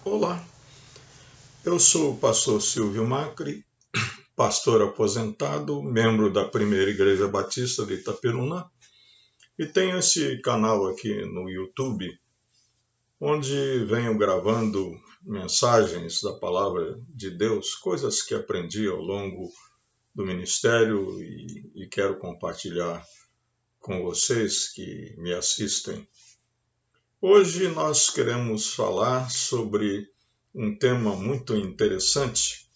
Olá, eu sou o pastor Silvio Macri, pastor aposentado, membro da Primeira Igreja Batista de Itaperuna, e tenho esse canal aqui no YouTube, onde venho gravando mensagens da Palavra de Deus, coisas que aprendi ao longo do ministério e quero compartilhar com vocês que me assistem. Hoje nós queremos falar sobre um tema muito interessante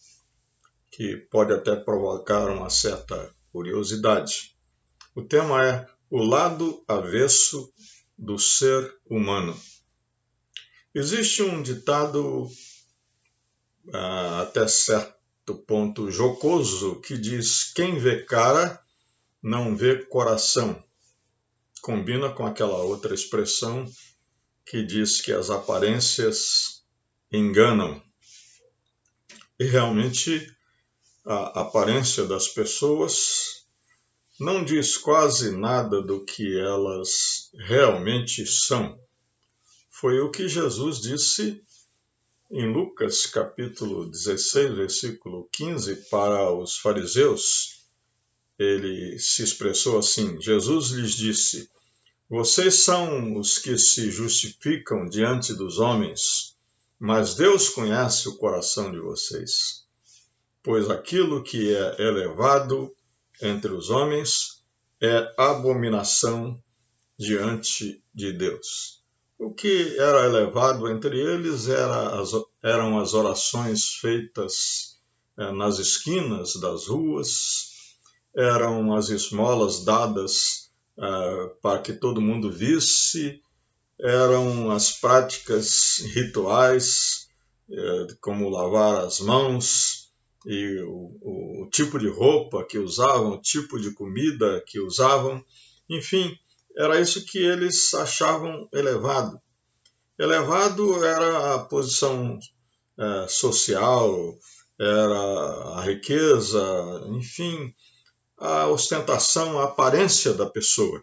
que pode até provocar uma certa curiosidade. O tema é o lado avesso do ser humano. Existe um ditado até certo ponto jocoso que diz: quem vê cara não vê coração. Combina com aquela outra expressão que diz que as aparências enganam. E realmente a aparência das pessoas não diz quase nada do que elas realmente são. Foi o que Jesus disse em Lucas capítulo 16, versículo 15, para os fariseus. Ele se expressou assim: Jesus lhes disse: vocês são os que se justificam diante dos homens, mas Deus conhece o coração de vocês. Pois aquilo que é elevado entre os homens é abominação diante de Deus. O que era elevado entre eles eram as orações feitas nas esquinas das ruas, eram as esmolas dadas para que todo mundo visse, eram as práticas rituais, como lavar as mãos, e o tipo de roupa que usavam, o tipo de comida que usavam, enfim, era isso que eles achavam elevado. Elevado era a posição social, era a riqueza, enfim, a ostentação, a aparência da pessoa.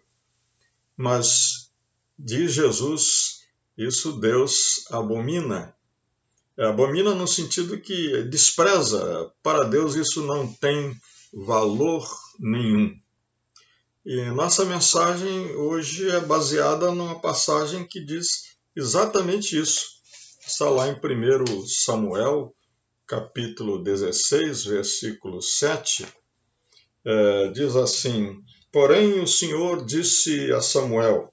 Mas, diz Jesus, isso Deus abomina. Abomina no sentido que despreza. Para Deus isso não tem valor nenhum. E nossa mensagem hoje é baseada numa passagem que diz exatamente isso. Está lá em 1 Samuel, capítulo 16, versículo 7. Diz assim: porém o Senhor disse a Samuel: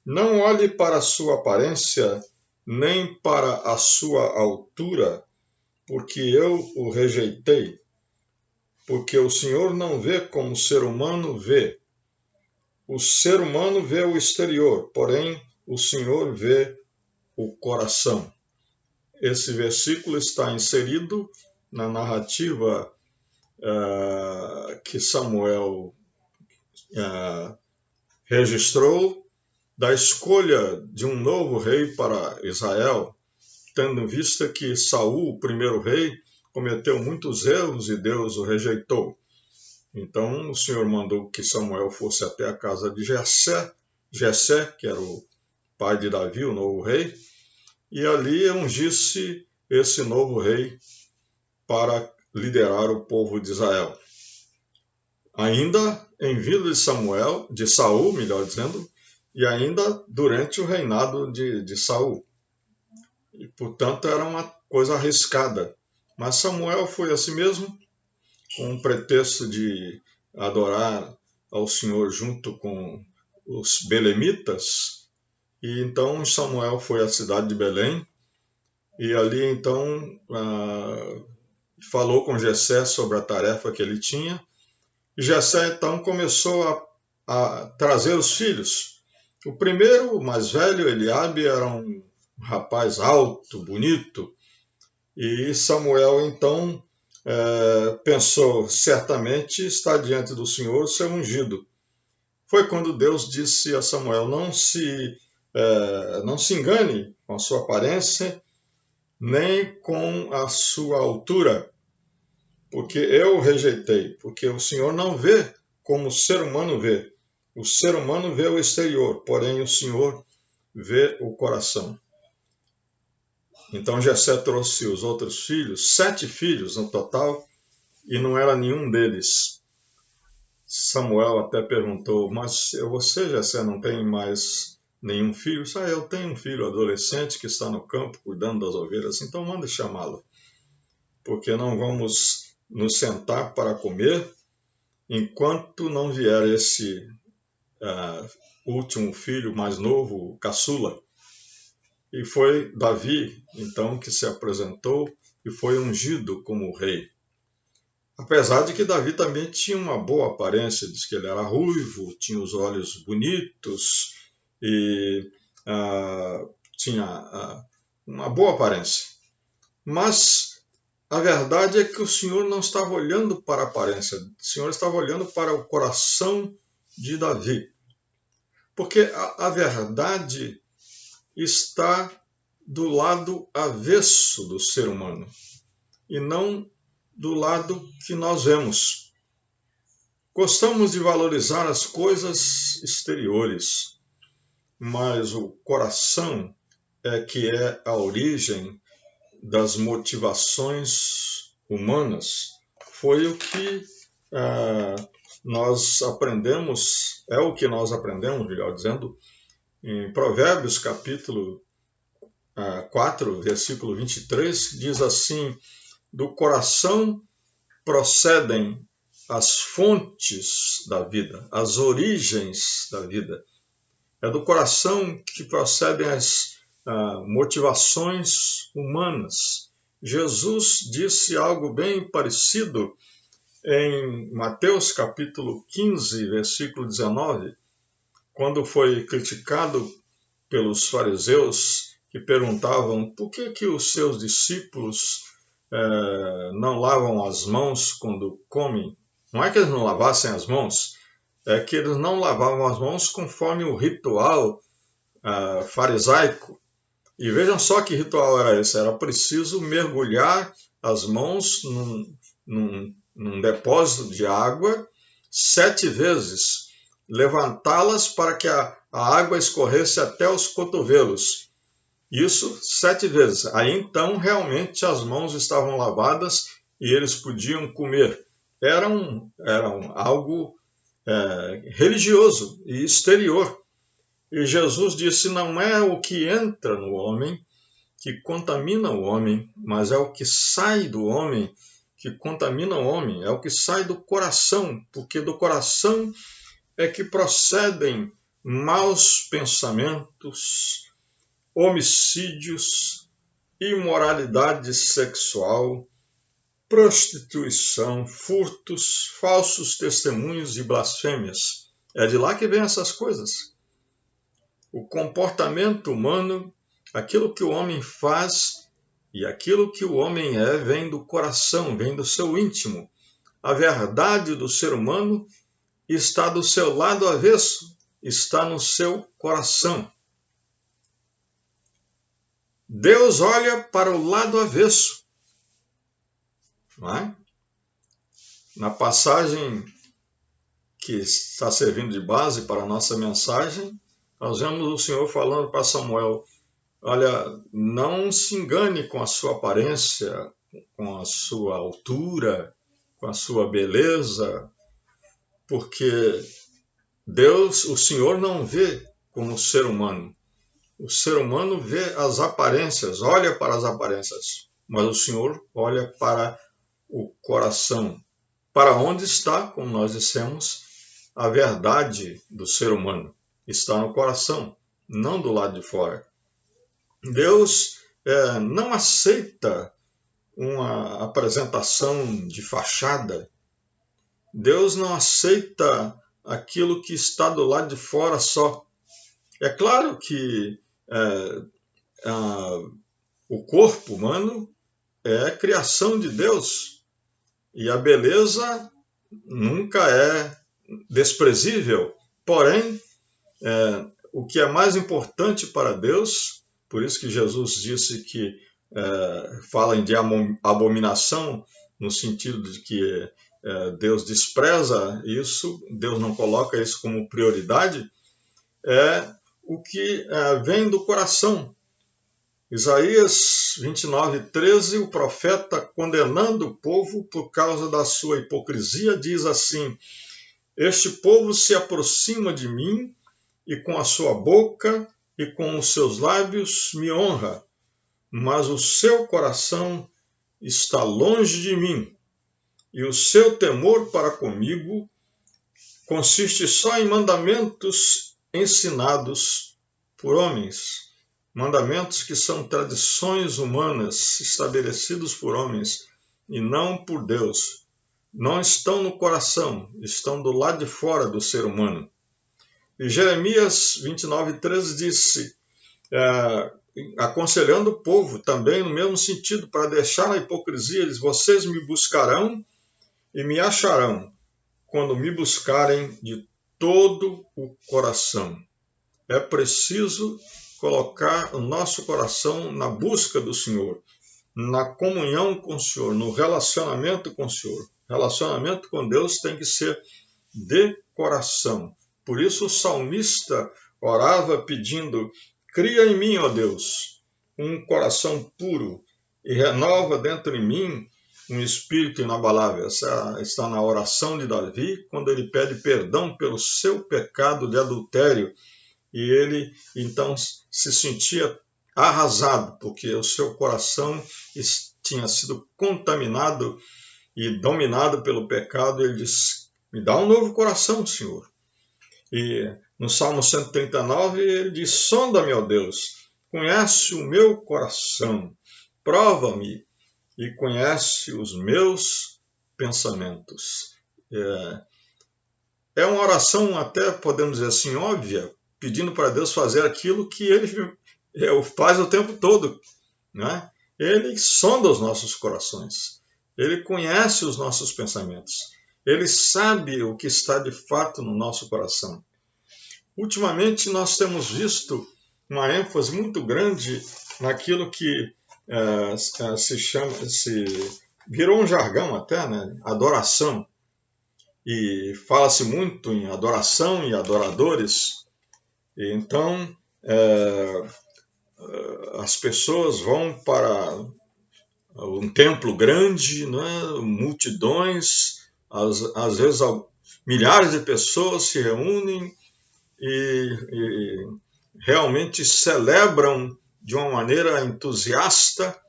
não olhe para a sua aparência, nem para a sua altura, porque eu o rejeitei. Porque o Senhor não vê como o ser humano vê. O ser humano vê o exterior, porém o Senhor vê o coração. Esse versículo está inserido na narrativa que Samuel registrou da escolha de um novo rei para Israel, tendo em vista que Saul, o primeiro rei, cometeu muitos erros e Deus o rejeitou. Então o Senhor mandou que Samuel fosse até a casa de Jessé, que era o pai de Davi, o novo rei, e ali ungisse esse novo rei para liderar o povo de Israel. Ainda em vida de Saul, melhor dizendo, e ainda durante o reinado de Saul. E, portanto, era uma coisa arriscada. Mas Samuel foi assim mesmo, com o pretexto de adorar ao Senhor junto com os belemitas. E então Samuel foi à cidade de Belém, e ali então falou com Jessé sobre a tarefa que ele tinha. E Jessé então começou a trazer os filhos. O primeiro, o mais velho, Eliabe, era um rapaz alto, bonito, e Samuel então pensou, certamente está diante do Senhor ser ungido. Foi quando Deus disse a Samuel: não se engane com a sua aparência, nem com a sua altura, porque eu o rejeitei, porque o Senhor não vê como o ser humano vê. O ser humano vê o exterior, porém o Senhor vê o coração. Então Jessé trouxe os outros filhos, 7 filhos no total, e não era nenhum deles. Samuel até perguntou, mas você, Jessé, não tem mais nenhum filho? Eu tenho um filho adolescente que está no campo cuidando das ovelhas, então manda chamá-lo, porque não vamos nos sentar para comer enquanto não vier esse último filho mais novo, o caçula. E foi Davi, então, que se apresentou e foi ungido como rei. Apesar de que Davi também tinha uma boa aparência, diz que ele era ruivo, tinha os olhos bonitos e tinha uma boa aparência. Mas a verdade é que o Senhor não estava olhando para a aparência, o Senhor estava olhando para o coração de Davi. Porque a verdade está do lado avesso do ser humano e não do lado que nós vemos. Gostamos de valorizar as coisas exteriores, mas o coração é que é a origem das motivações humanas. Foi o que nós aprendemos, é o que nós aprendemos, melhor dizendo, em Provérbios capítulo 4, versículo 23, diz assim: do coração procedem as fontes da vida, as origens da vida. É do coração que procedem as motivações humanas. Jesus disse algo bem parecido em Mateus capítulo 15, versículo 19, quando foi criticado pelos fariseus que perguntavam por que os seus discípulos não lavam as mãos quando comem. Não é que eles não lavassem as mãos, é que eles não lavavam as mãos conforme o ritual farisaico. E vejam só que ritual era esse. Era preciso mergulhar as mãos num depósito de água 7 vezes, levantá-las para que a água escorresse até os cotovelos. Isso 7 vezes. Aí então realmente as mãos estavam lavadas e eles podiam comer. Era algo religioso e exterior. E Jesus disse: não é o que entra no homem que contamina o homem, mas é o que sai do homem que contamina o homem, é o que sai do coração, porque do coração é que procedem maus pensamentos, homicídios, imoralidade sexual, prostituição, furtos, falsos testemunhos e blasfêmias. É de lá que vêm essas coisas. O comportamento humano, aquilo que o homem faz e aquilo que o homem é, vem do coração, vem do seu íntimo. A verdade do ser humano está do seu lado avesso, está no seu coração. Deus olha para o lado avesso. Não é? Na passagem que está servindo de base para a nossa mensagem, nós vemos o Senhor falando para Samuel: olha, não se engane com a sua aparência, com a sua altura, com a sua beleza, porque Deus, o Senhor não vê como o ser humano. O ser humano vê as aparências, olha para as aparências, mas o Senhor olha para o coração, para onde está, como nós dissemos, a verdade do ser humano. Está no coração, não do lado de fora. Deus não aceita uma apresentação de fachada. Deus não aceita aquilo que está do lado de fora só. É claro que o corpo humano é criação de Deus e a beleza nunca é desprezível. Porém, o que é mais importante para Deus, por isso que Jesus disse que fala de abominação, no sentido de que Deus despreza isso, Deus não coloca isso como prioridade, é o que vem do coração. Isaías 29:13, o profeta, condenando o povo por causa da sua hipocrisia, diz assim: este povo se aproxima de mim e com a sua boca e com os seus lábios me honra, mas o seu coração está longe de mim, e o seu temor para comigo consiste só em mandamentos ensinados por homens, mandamentos que são tradições humanas estabelecidos por homens e não por Deus. Não estão no coração, estão do lado de fora do ser humano. E Jeremias 29:13 disse, aconselhando o povo também no mesmo sentido, para deixar a hipocrisia, ele diz: vocês me buscarão e me acharão quando me buscarem de todo o coração. É preciso colocar o nosso coração na busca do Senhor, na comunhão com o Senhor, no relacionamento com o Senhor. Relacionamento com Deus tem que ser de coração. Por isso o salmista orava pedindo: cria em mim, ó Deus, um coração puro e renova dentro de mim um espírito inabalável. Essa está na oração de Davi, quando ele pede perdão pelo seu pecado de adultério. E ele então se sentia arrasado, porque o seu coração tinha sido contaminado e dominado pelo pecado. Ele diz: me dá um novo coração, Senhor. E no Salmo 139 ele diz: sonda-me, ó Deus, conhece o meu coração, prova-me e conhece os meus pensamentos. É uma oração até, podemos dizer assim, óbvia, pedindo para Deus fazer aquilo que ele faz o tempo todo, né? Ele sonda os nossos corações, ele conhece os nossos pensamentos, ele sabe o que está de fato no nosso coração. Ultimamente nós temos visto uma ênfase muito grande naquilo que virou um jargão até, né? Adoração. E fala-se muito em adoração e adoradores. E então as pessoas vão para um templo grande, né? Multidões, às vezes milhares de pessoas se reúnem e realmente celebram de uma maneira entusiasta,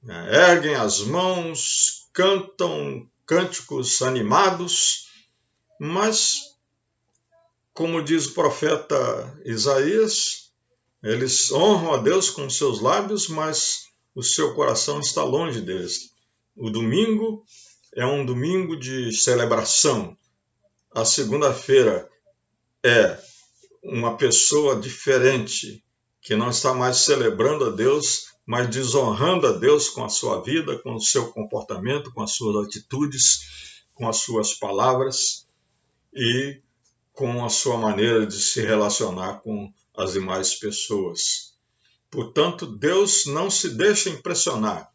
né? Erguem as mãos, cantam cânticos animados, mas, como diz o profeta Isaías, eles honram a Deus com seus lábios, mas o seu coração está longe deles. O domingo é um domingo de celebração. A segunda-feira é uma pessoa diferente, que não está mais celebrando a Deus, mas desonrando a Deus com a sua vida, com o seu comportamento, com as suas atitudes, com as suas palavras e com a sua maneira de se relacionar com as demais pessoas. Portanto, Deus não se deixa impressionar,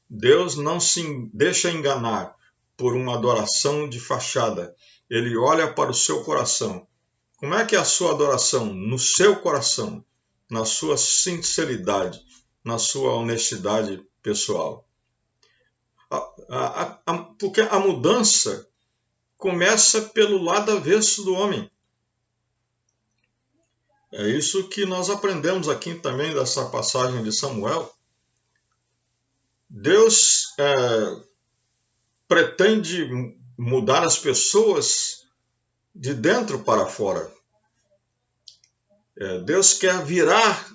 Deus não se deixa enganar por uma adoração de fachada. Ele olha para o seu coração. Como é que é a sua adoração? No seu coração, na sua sinceridade, na sua honestidade pessoal. Porque a mudança começa pelo lado avesso do homem. É isso que nós aprendemos aqui também dessa passagem de Samuel. Deus pretende mudar as pessoas de dentro para fora. Deus quer virar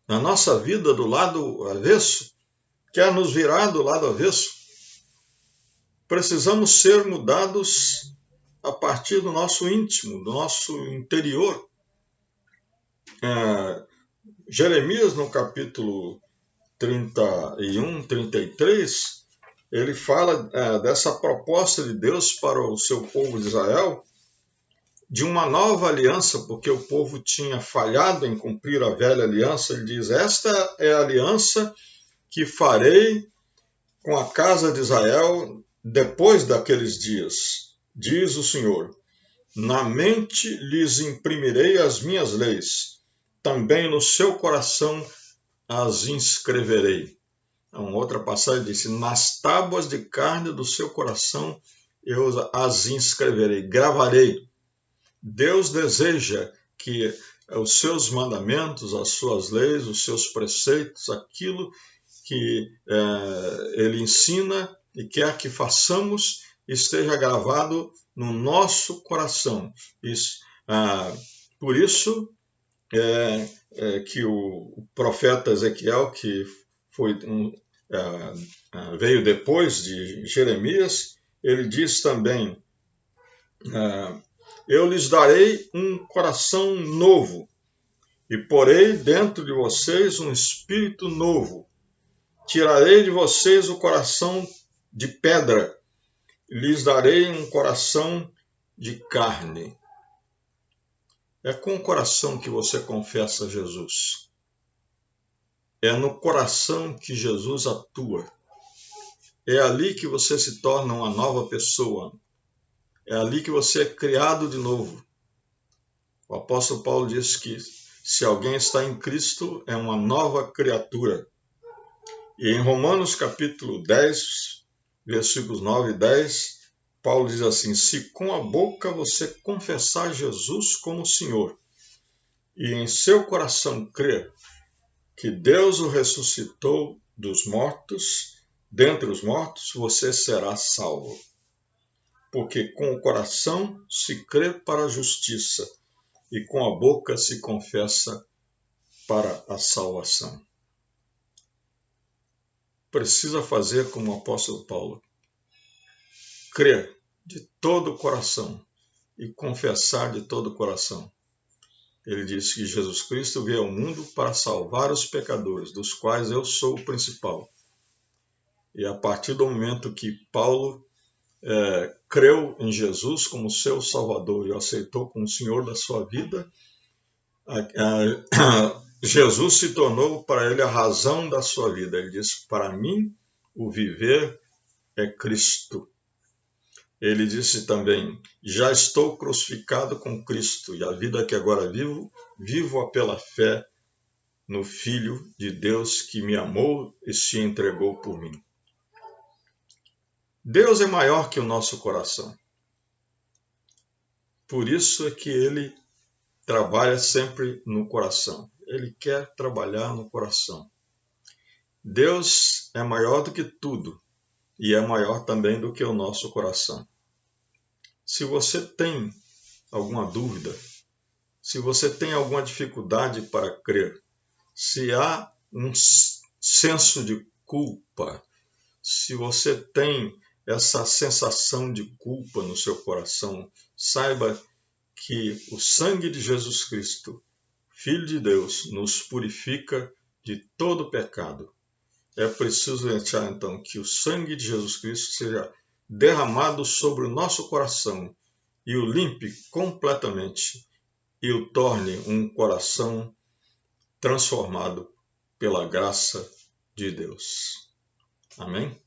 a nossa vida do lado avesso, quer nos virar do lado avesso. Precisamos ser mudados a partir do nosso íntimo, do nosso interior. Jeremias, no capítulo 31, 33, ele fala dessa proposta de Deus para o seu povo de Israel, de uma nova aliança, porque o povo tinha falhado em cumprir a velha aliança. Ele diz: esta é a aliança que farei com a casa de Israel depois daqueles dias, diz o Senhor. Na mente lhes imprimirei as minhas leis, também no seu coração as inscreverei. Uma outra passagem diz: nas tábuas de carne do seu coração eu as inscreverei, gravarei. Deus deseja que os seus mandamentos, as suas leis, os seus preceitos, aquilo que ele ensina e quer que façamos, esteja gravado no nosso coração. Por isso que o profeta Ezequiel, que veio depois de Jeremias, ele diz também: eu lhes darei um coração novo e porei dentro de vocês um espírito novo. Tirarei de vocês o coração de pedra e lhes darei um coração de carne. É com o coração que você confessa Jesus. É no coração que Jesus atua. É ali que você se torna uma nova pessoa. É ali que você é criado de novo. O apóstolo Paulo diz que se alguém está em Cristo, é uma nova criatura. E em Romanos capítulo 10, versículos 9 e 10, Paulo diz assim: se com a boca você confessar Jesus como Senhor e em seu coração crer que Deus o ressuscitou dentre os mortos, você será salvo. Porque com o coração se crê para a justiça e com a boca se confessa para a salvação. Precisa fazer como o apóstolo Paulo: crer de todo o coração e confessar de todo o coração. Ele disse que Jesus Cristo veio ao mundo para salvar os pecadores, dos quais eu sou o principal. E a partir do momento que Paulo creu em Jesus como seu Salvador e o aceitou como Senhor da sua vida, Jesus se tornou para ele a razão da sua vida. Ele disse: para mim, o viver é Cristo. Ele disse também: já estou crucificado com Cristo, e a vida que agora vivo-a pela fé no Filho de Deus que me amou e se entregou por mim. Deus é maior que o nosso coração. Por isso é que ele trabalha sempre no coração. Ele quer trabalhar no coração. Deus é maior do que tudo e é maior também do que o nosso coração. Se você tem alguma dúvida, se você tem alguma dificuldade para crer, se há um senso de culpa, se você tem essa sensação de culpa no seu coração, saiba que o sangue de Jesus Cristo, Filho de Deus, nos purifica de todo pecado. É preciso deixar, então, que o sangue de Jesus Cristo seja derramado sobre o nosso coração e o limpe completamente e o torne um coração transformado pela graça de Deus. Amém?